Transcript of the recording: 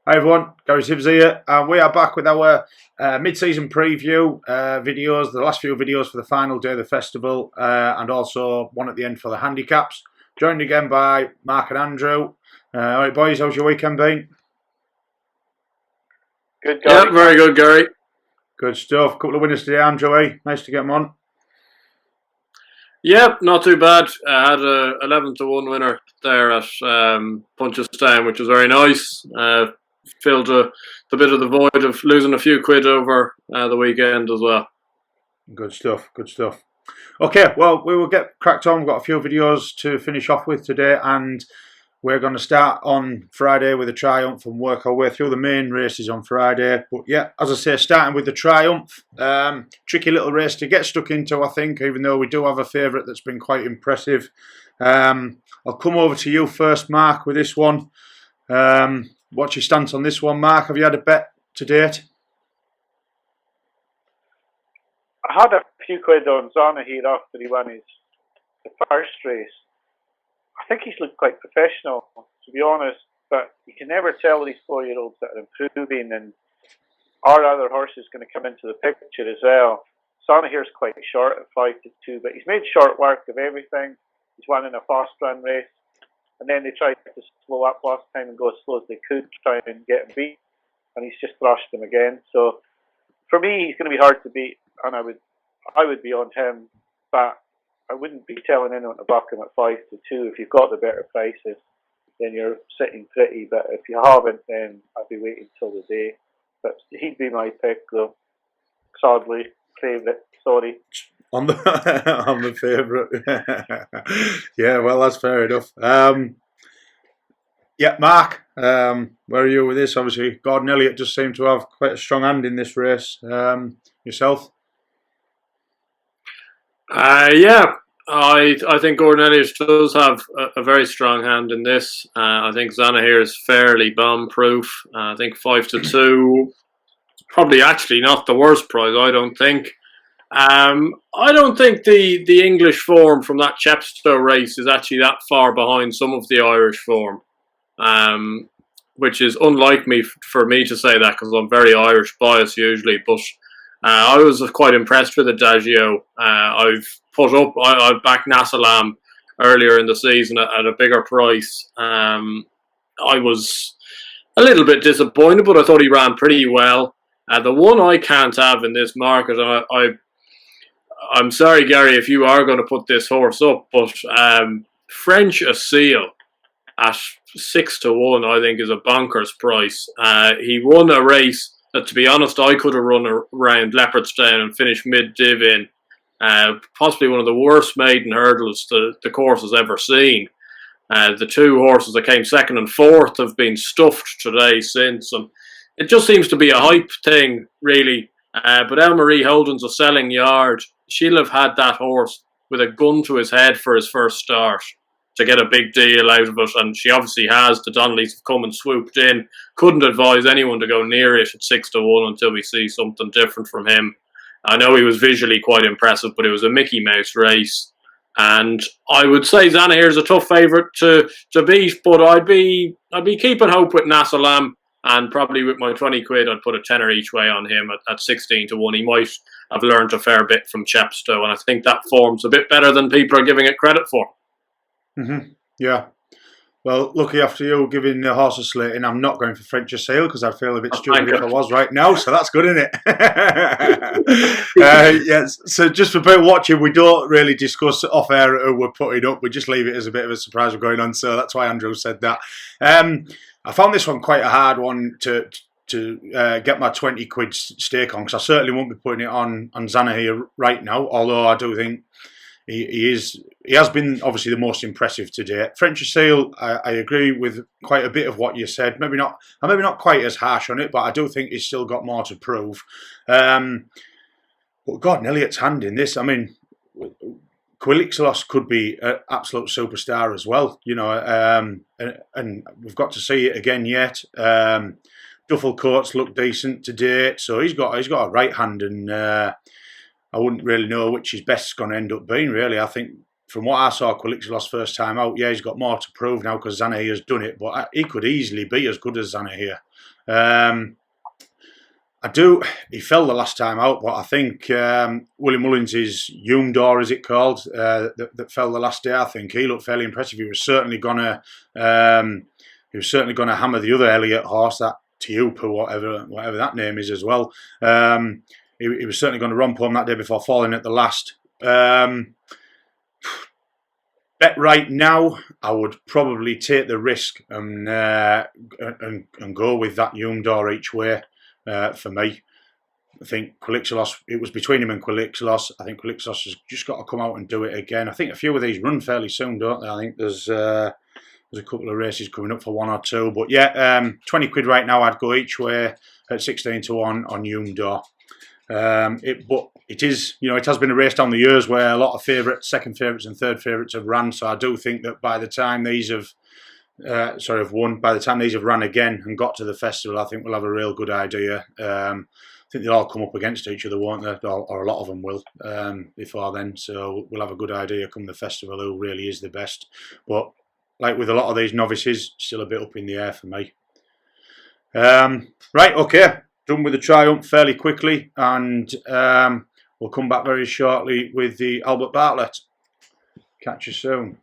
Hi everyone, Gary Sibbs here, and we are back with our mid-season preview videos, the last few videos for the final day of the festival, and also one at the end for the handicaps. Joined again by Mark and Andrew. Alright boys, how's your weekend been? Good, Gary. Yeah, very good, Gary. Good stuff. Couple of winners today, Andrew, eh? Nice to get them on. Yep, not too bad. I had a 11-1 winner there at Punchestown, which was very nice. Filled the bit of the void of losing a few quid over the weekend as well. Good stuff, good stuff. Okay, well, we will get cracked on. We've got a few videos to finish off with today, and we're going to start on Friday with the Triumph and work our way through the main races on Friday. But yeah, as I say, starting with the Triumph, tricky little race to get stuck into, I think, even though we do have a favourite that's been quite impressive. I'll come over to you first, Mark, with this one. What's your stance on this one, Mark? Have you had a bet to date? I had a few quid on Zana here after he won the first race. I think he's looked quite professional, to be honest, but you can never tell with these 4-year-olds that are improving, and our other horse is going to come into the picture as well. Zana here's quite short at 5-2, but he's made short work of everything. He's won in a fast run race. And then they tried to slow up last time and go as slow as they could, try and get him beat, and he's just thrashed them again. So for me, he's going to be hard to beat, and I would be on him, but I wouldn't be telling anyone to back him at 5-2. If you've got the better prices, then you're sitting pretty. But if you haven't, then I'd be waiting till the day. But he'd be my pick, though. Sadly, favourite. Sorry. On the on the favourite. Yeah, well, that's fair enough. Yeah, Mark, where are you with this? Obviously, Gordon Elliott just seemed to have quite a strong hand in this race. Yourself? Yeah, I think Gordon Elliott does have a very strong hand in this. I think Zana here is fairly bomb-proof. I think 5-2, probably actually not the worst price, I don't think. I don't think the English form from that Chepstow race is actually that far behind some of the Irish form, which is unlike me for me to say that because I'm very Irish biased usually. But I was quite impressed with Adagio. I've backed Nasalam earlier in the season at a bigger price. I was a little bit disappointed, but I thought he ran pretty well. The one I can't have in this market, I'm sorry, Gary, if you are going to put this horse up, but French Asile at 6-1, I think, is a bonkers price. He won a race that, to be honest, I could have run around Leopardstown and finished mid-div in. Possibly one of the worst maiden hurdles the course has ever seen. The two horses that came second and fourth have been stuffed today since, and it just seems to be a hype thing, really. But Elmarie Holden's a selling yard. She'll have had that horse with a gun to his head for his first start to get a big deal out of it, and she obviously has. The Donnellys have come and swooped in. Couldn't advise anyone to go near it at 6-1 until we see something different from him. I know he was visually quite impressive, but it was a Mickey Mouse race, and I would say Zana here is a tough favourite to beat. But I'd be keeping hope with Nasalam. And probably with my 20 quid, I'd put a tenner each way on him at 16-1. He might have learned a fair bit from Chepstow, and I think that form's a bit better than people are giving it credit for. Yeah. Well, lucky after you giving the horse a slating, I'm not going for French Asile because I'd feel a bit stupid if I was right now. So that's good, isn't it? Yes. So just for people watching, we don't really discuss off air who we're putting up. We just leave it as a bit of a surprise we're going on. So that's why Andrew said that. I found this one quite a hard one to get my 20 quid stake on because I certainly won't be putting it on Zana here right now. Although I do think he has been obviously the most impressive to date. French Asile, I agree with quite a bit of what you said. Maybe not quite as harsh on it, but I do think he's still got more to prove. But Gordon Elliott's hand in this, I mean, Quilixlos could be an absolute superstar as well, you know, and we've got to see it again yet. Duffel Coates look decent to date, so he's got a right hand, and I wouldn't really know which his best's going to end up being. Really, I think from what I saw, Quilixilos first time out, yeah, he's got more to prove now because Zanahiyr has done it, but he could easily be as good as Zanahiyr. He fell the last time out, but I think Willie Mullins' Humdor, is it called, that fell the last day. I think he looked fairly impressive. He was certainly gonna hammer the other Elliott horse, that Tiupu, whatever that name is as well. He was certainly going to romp home that day before falling at the last. Bet right now, I would probably take the risk and go with that Humdor each way. For me, I think Quilixilos, it was between him and Quilixilos. I think Quilixilos has just got to come out and do it again. I think a few of these run fairly soon, don't they? I think there's a couple of races coming up for 1 or 2. But yeah, 20 quid right now, I'd go each way at 16 to 1 on Humdor. But it is, it has been a race down the years where a lot of second favourites and third favourites have ran. So I do think that by the time these have won, by the time these have run again and got to the festival, I think we'll have a real good idea. I think they'll all come up against each other, won't they? Or a lot of them will before then. So we'll have a good idea come the festival who really is the best. But like with a lot of these novices, still a bit up in the air for me. Right, okay. Done with the Triumph fairly quickly, and we'll come back very shortly with the Albert Bartlett. Catch you soon.